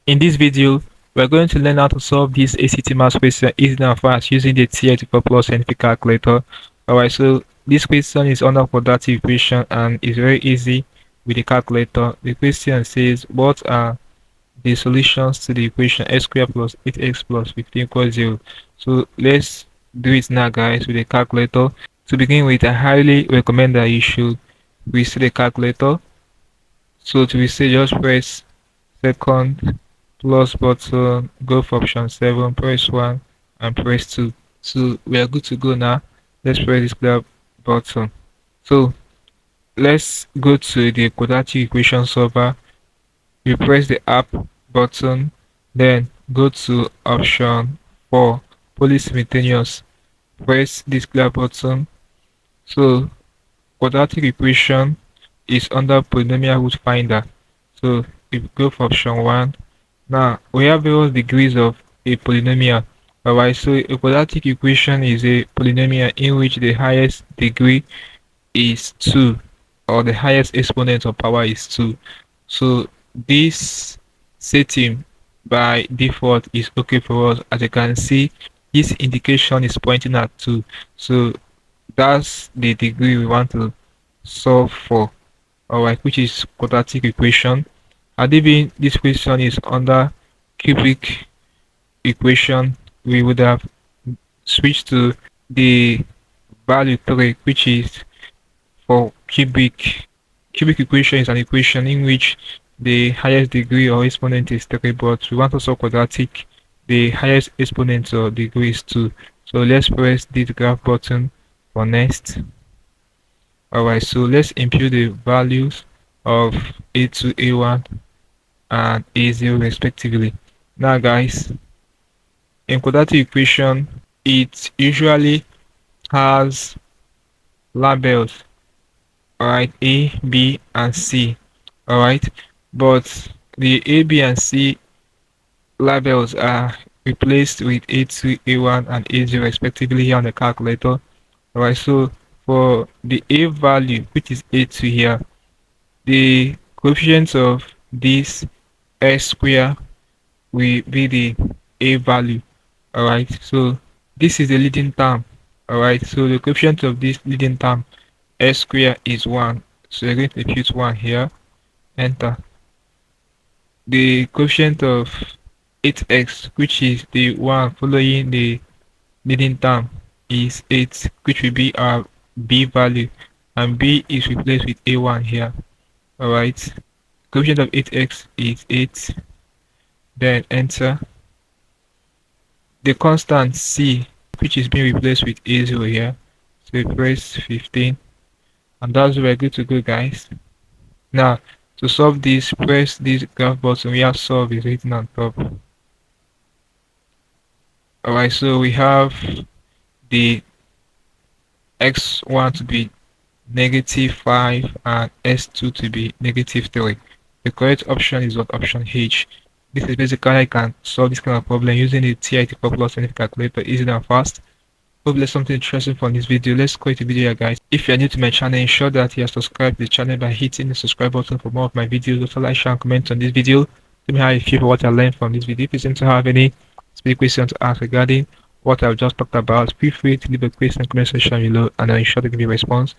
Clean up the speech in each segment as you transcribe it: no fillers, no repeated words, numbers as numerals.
In this video, we're going to learn how to solve this ACT math question easy and fast using the CASIOCALCULATOR plus scientific calculator. Alright, so this question is under quadratic equation and is very easy with the calculator. The question says, what are the solutions to the equation x squared plus 8x plus 15 equals 0? So let's do it now, guys, with the calculator. To begin with, I highly recommend that you should reset the calculator. So to reset, just press second plus button, go for option 7, press 1 and press 2. So we are good to go now. Let's press this clear button. So let's go to the quadratic equation solver. You press the app button, then go to option 4, poly simultaneous. Press this clear button. So quadratic equation is under polynomial root finder. So if you go for option 1, now we have various degrees of a polynomial. Alright, so a quadratic equation is a polynomial in which the highest degree is 2, or the highest exponent of power is 2. So this setting by default is okay for us. As you can see, this indication is pointing at 2. So that's the degree we want to solve for. Alright, which is quadratic equation. Had it been this question is under cubic equation, we would have switched to the value 3, which is for cubic. Cubic equation is an equation in which the highest degree or exponent is 3, but we want to solve quadratic, the highest exponent or degree is 2. So let's press this graph button for next. Alright, so let's impute the values of a2, a1 and a0 respectively. Now guys, in quadratic equation, it usually has labels, alright, a, b and c, alright, but the a, b and c labels are replaced with a2, a1 and a0 respectively here on the calculator. Alright, so for the a value, which is a2 here, the coefficient of this s square will be the a value. Alright, so this is the leading term. Alright, so the coefficient of this leading term s square is 1. So we're going to impute 1 here, enter. The coefficient of 8x, which is the one following the leading term, is 8, which will be our b value, and b is replaced with a1 here. Alright, coefficient of 8x is 8, then enter. The constant c, which is being replaced with a0 here, so we press 15, and that's where we're good to go, guys. Now to solve this, press this graph button. We have solve is written on top. Alright, so we have the x1 to be -5 and s2 to be -3. The correct option is what? Option H. This is basically how I can solve this kind of problem using the TIT plus scientific calculator, easy and fast. Hope there's something interesting from this video. Let's quit the video here, guys. If you are new to my channel, ensure that you are subscribed to the channel by hitting the subscribe button for more of my videos. Also like, share and comment on this video. Tell me how you feel for what I learned from this video. If you seem to have any specific questions to ask regarding what I've just talked about, feel free to leave a question in the comment section below and I'll ensure to give you a response.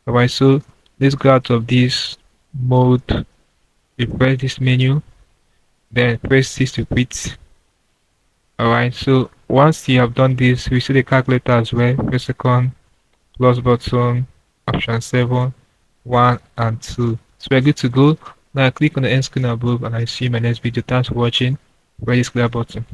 Alright, so let's go out of this mode. You press this menu, then press this to quit. Alright, so once you have done this, we see the calculator as well. Press second plus button, option 7, 1 and 2. So we're good to go. Now click on the end screen above and I see my next video. Thanks for watching. Press this clear button.